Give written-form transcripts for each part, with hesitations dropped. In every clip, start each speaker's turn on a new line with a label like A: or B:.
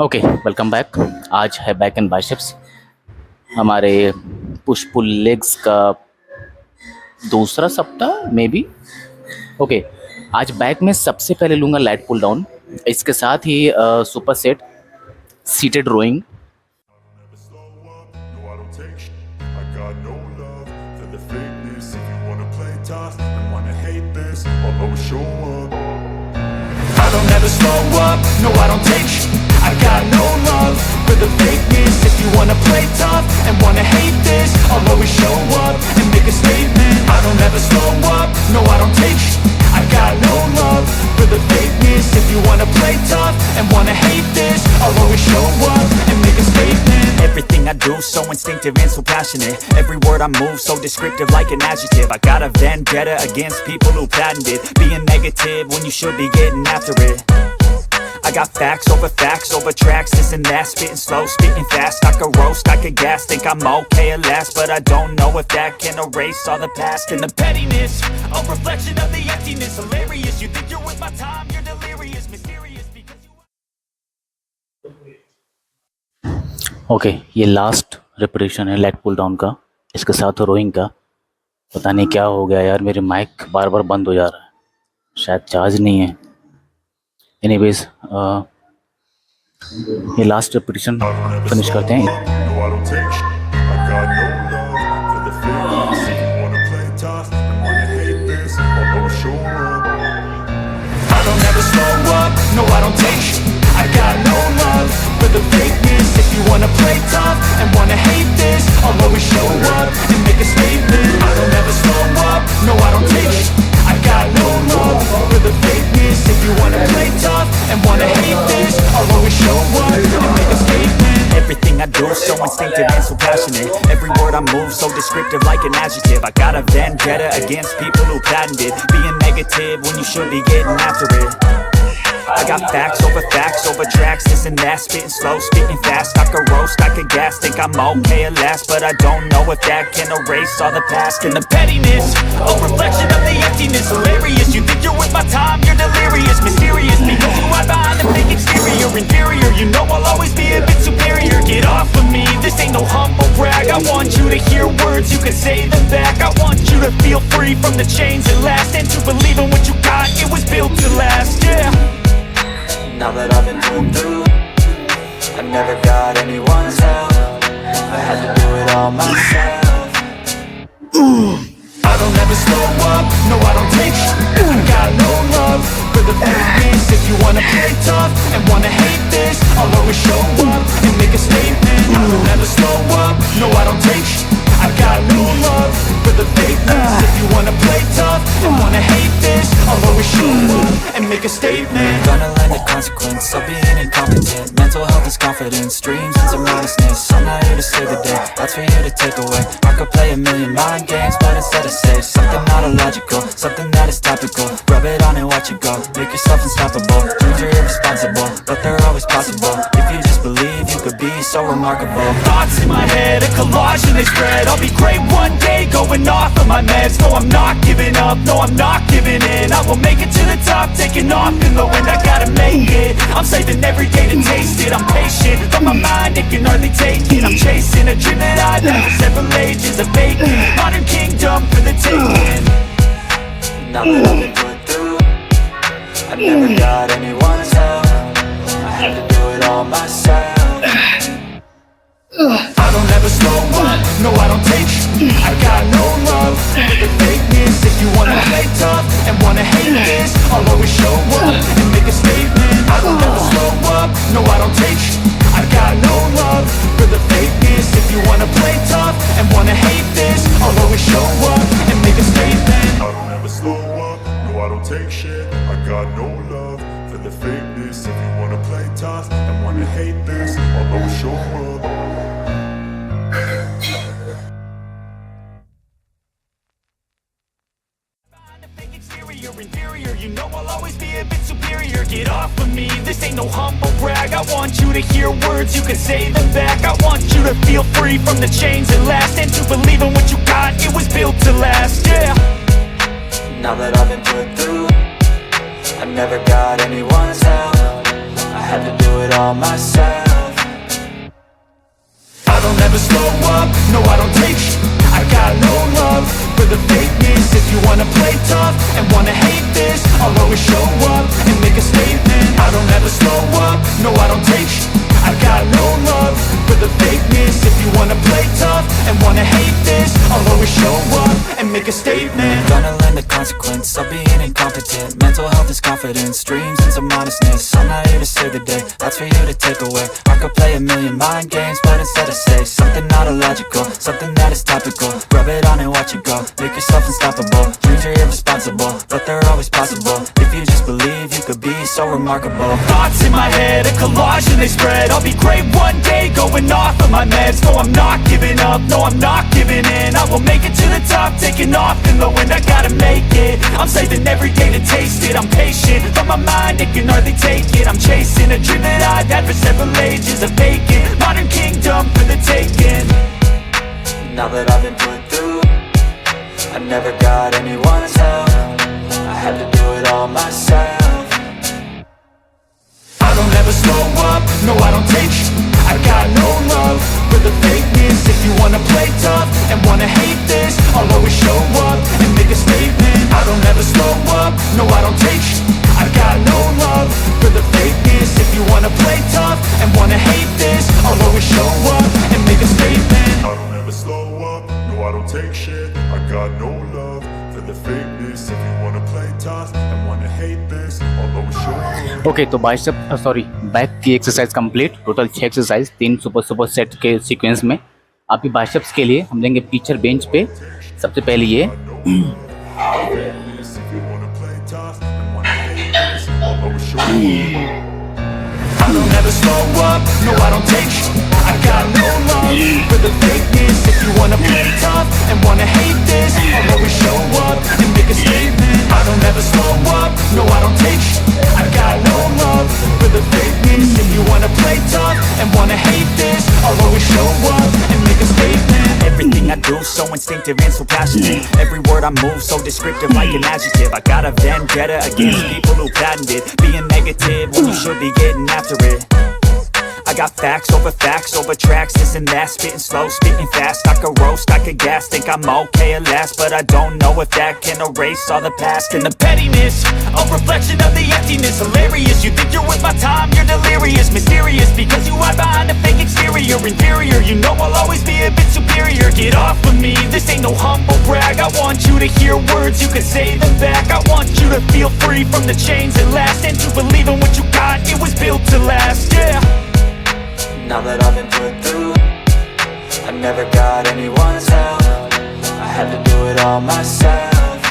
A: Okay, welcome back. आज है back and biceps, हमारे पुश पुल लेग्स का दूसरा सप्ताह मे बी। ओके, आज बैक में सबसे पहले लूँगा लैट पुल डाउन, इसके साथ ही superset seated rowing.
B: I don't ever slow up, no I don't take sh**. I got no love for the fakeness. If you wanna play tough and wanna hate this, I'll always show up and make a statement. I don't ever slow up, no I don't take sh**. I got no love for the fakeness. If you wanna play tough and wanna hate this, I'll always show up and make a statement. Everything I do so instinctive and so passionate. Every word I move so descriptive like an adjective. I got a vendetta against people who patented being negative when you should be getting after it. I got facts over tracks, this and that. Spitting slow, spitting fast. I could roast, I could gas. Think I'm okay at last, but I don't know if that can erase all the past. And the pettiness, a reflection of the emptiness. Hilarious, you think you're with my time, you're delirious. Mysterious because you...
A: okay, ये last repetition है light pull down का, इसके साथ rowing का। पता नहीं क्या हो गया यार, मेरे माइक बार बार बंद हो जा रहा है, शायद चार्ज नहीं है। एनीवेज, ये लास्ट रिपीटेशन फिनिश करते हैं।
B: No, I don't take sh**. I got no love for the fakeness. If you wanna play tough and wanna hate this, I'll always show up and make a statement. I don't ever slow up, no I don't take sh**. I got no love for the fakeness. If you wanna play tough and wanna hate this, I'll always show up and make a statement. Everything I do so instinctive and so passionate. Every word I move so descriptive like an adjective. I got a vendetta against people who patented being negative when you should be getting after it. I got facts over tracks, this and that. Spitting slow, spitting fast. I could roast, I could gas. Think I'm okay at last, but I don't know if that can erase all the past. And the pettiness, a reflection of the emptiness. Hilarious, you think you're with my time, you're delirious. Mysterious, because you hide behind the fake exterior. Inferior, you know I'll always be a bit superior. Get off of me, this ain't no humble brag. I want you to hear words, you can say them back. I want you to feel free from the chains that last, and to believe in what you got, it was built to last, yeah. Now that I've been put through, I never got anyone's help. I had to do it all myself. I don't ever slow up, no I don't take sh**. I got no love for the fakeness. If you wanna play tough and wanna hate this, I'll always show up and make a statement. I don't ever slow up, no I don't take sh**. I got no love for the fakeness. If you wanna play tough and wanna hate this, I'll always show up and make a statement. Gonna learn the consequence of being incompetent. Mental health is confidence, dreams into modestness. I'm not here to save the day, that's for you to take away. I could play a million mind games, but instead I say something not illogical, something that is topical. Rub it on and watch it go, make yourself unstoppable. Dreams are irresponsible, but they're always possible. If you just believe, you could be so remarkable. Thoughts in my head, a collage and they spread. I'll be great one day, going off of my meds. No, I'm not giving up, no, I'm not giving in. I will make it to the top, taking off in the wind. I gotta make it, I'm saving every day to taste it. I'm patient, but my mind, it can hardly take it. I'm chasing a dream that I've had for several ages of vacant. Modern kingdom for the taking. Now that I've been put through, I never got anyone's help. I had to do it all myself. I don't ever slow up, no I don't take sh**. I got no love for the fakeness. If you wanna play tough and wanna hate this, I'll always show up and make a statement. I don't ever slow up, no I don't take sh**. I got no love for the fakeness. If you wanna play tough and wanna hate this, I'll always show up and make a statement.
C: I don't ever slow up, no I don't take shit. I got no love for the fakeness. If you wanna play tough and wanna hate this, I'll always show up.
B: Inferior, you know I'll always be a bit superior. Get off of me, this ain't no humble brag. I want you to hear words, you can say them back. I want you to feel free from the chains that last, and to believe in what you got, it was built to last, yeah. Now that I've been put through, I never got anyone's help. I had to
D: all myself.
B: I don't ever slow up, no I don't take sh**. I got no love for the fakeness. If you wanna play tough and wanna hate this, I'll always show up and make a statement. I don't ever slow up, no I don't take sh**. I got no love for the fakeness. If you wanna play tough and wanna hate this, I'll always show up and make a statement.
D: Gonna learn the consequence of being incompetent. Mental health is confidence, dreams and some honestness. I'm not here to save the day, that's for you to take away. I could play a million mind games, but instead I say something not illogical, something that is topical. Rub it on and watch it go, make yourself unstoppable. Dreams are irresponsible, but they're always possible. If you just believe, you could be so remarkable.
B: Thoughts in my head, a collage and they spread. I'll be great one day, going off of my meds. No, I'm not giving up, no, I'm not giving in. I will make it to the top, taking off in the wind. I gotta make it, I'm saving every day to taste it. I'm patient, but my mind, it can hardly take it. I'm chasing a dream that I've had for several ages. A vacant, modern kingdom for the taking.
D: Now that I've been put through, I never got anyone's help. I had to do it all myself.
B: I don't ever slow up, no I don't take sh**. I got no love for the fakeness. If you wanna play tough and wanna hate this, I'll always show up and make a statement. I don't ever slow up, no I don't take sh**. I got no love for the fakeness. If you wanna play tough and wanna hate this, I'll always show up and make a statement.
C: I don't ever slow up, no I don't take shit. I got no love for the fakeness. If you wanna play tough and wanna hate this, I'll always show up.
A: Okay तो bicep sorry back की exercise complete, total 6 exercise 3 super set के sequence में। आपकी biceps के लिए हम देंगे picture bench पे। सबसे पहले ये
C: If you wanna play tough and wanna hate this, I'll always show up.
B: I don't ever slow up, no I don't take sh**. I got no love for the fakeness. If you wanna play tough and wanna hate this, I'll always show up and make a statement. I don't ever slow up, no I don't take sh**. I got no love for the fakeness. If you wanna play tough and wanna hate this, I'll always show up and make a statement.
E: Everything I do so instinctive and so passionate. Every word I move so descriptive like an adjective. I got a vendetta against people who patented being negative when you should be getting after it. I got facts over tracks, this and that. Spitting slow, spitting fast. I could roast, I could gas. Think I'm okay at last, but I don't know if that can erase all the past.
B: And the pettiness, a reflection of the emptiness. Hilarious, you think you're with my time, you're delirious. Mysterious, because you hide behind a fake exterior. Inferior, you know I'll always be a bit superior. Get off of me, this ain't no humble brag. I want you to hear words, you can say them back. I want you to feel free from the chains that last, and to believe in what you got, it was built to last, yeah.
D: Now that I've been put through, I never got anyone's help. I had to do it all myself.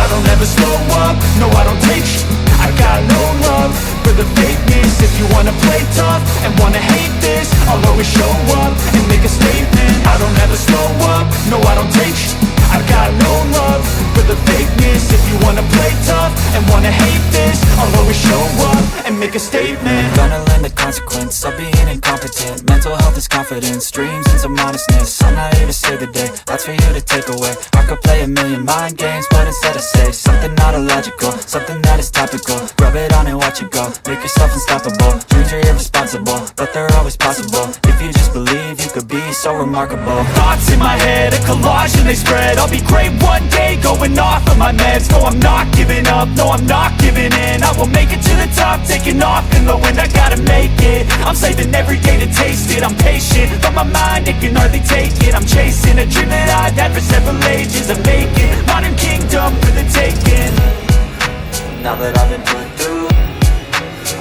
B: I don't ever slow up, no I don't take sh**. I got no love for the fakeness. If you wanna play tough and wanna hate this, I'll always show up and make a statement. I don't ever slow up, no I don't take sh**. I got no love for the fakeness. If you wanna play tough and wanna hate this, I'll always show up and make a statement.
D: Gonna learn the consequence of being incompetent. Mental health is confidence, dreams and some honestness. I'm not here to save the day, that's for you to take away. I could play a million mind games, but instead I say something not illogical, something that is topical. Rub it on and watch it go, make yourself unstoppable. Dreams are irresponsible, but they're always possible. If you just believe, you could be so remarkable.
B: Thoughts in my head, a collage and they spread. I'll be great one day, going off of my meds. No, I'm not giving up, no, I'm not giving in. I will make it to the top, taking off in the wind. I gotta make it, I'm saving every day to taste it. I'm patient, but my mind, it can hardly take it. I'm chasing a dream that I've had for several ages. A vacant, modern kingdom for the taking.
D: Now that I've been put through,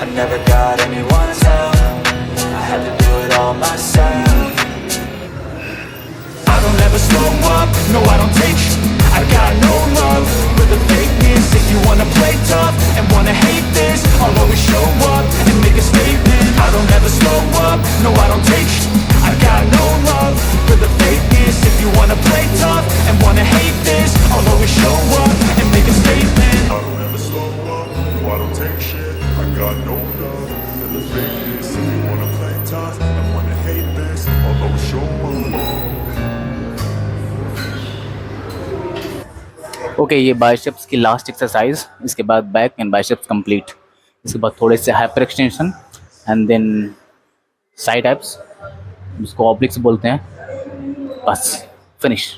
D: I never got anyone's help. I had to do it all myself.
B: I don't ever slow up, no I don't take sh**. I got no love for the fakeness. If you wanna play tough and wanna hate this, I'll always show up and make a statement. I don't ever slow up, no I don't take sh**. I got no love for the fakeness. If you wanna play tough and wanna hate this, I'll always show up and make a statement.
C: I don't ever slow up, no I don't take shit. I got no love for the fakeness. If you wanna play tough and wanna hate this, I'll always show up.
A: Okay ये biceps की last exercise, इसके बाद back and biceps complete. इसके बाद थोड़े से hyper extension and then side abs, जिसको obliques बोलते हैं, बस फिनिश।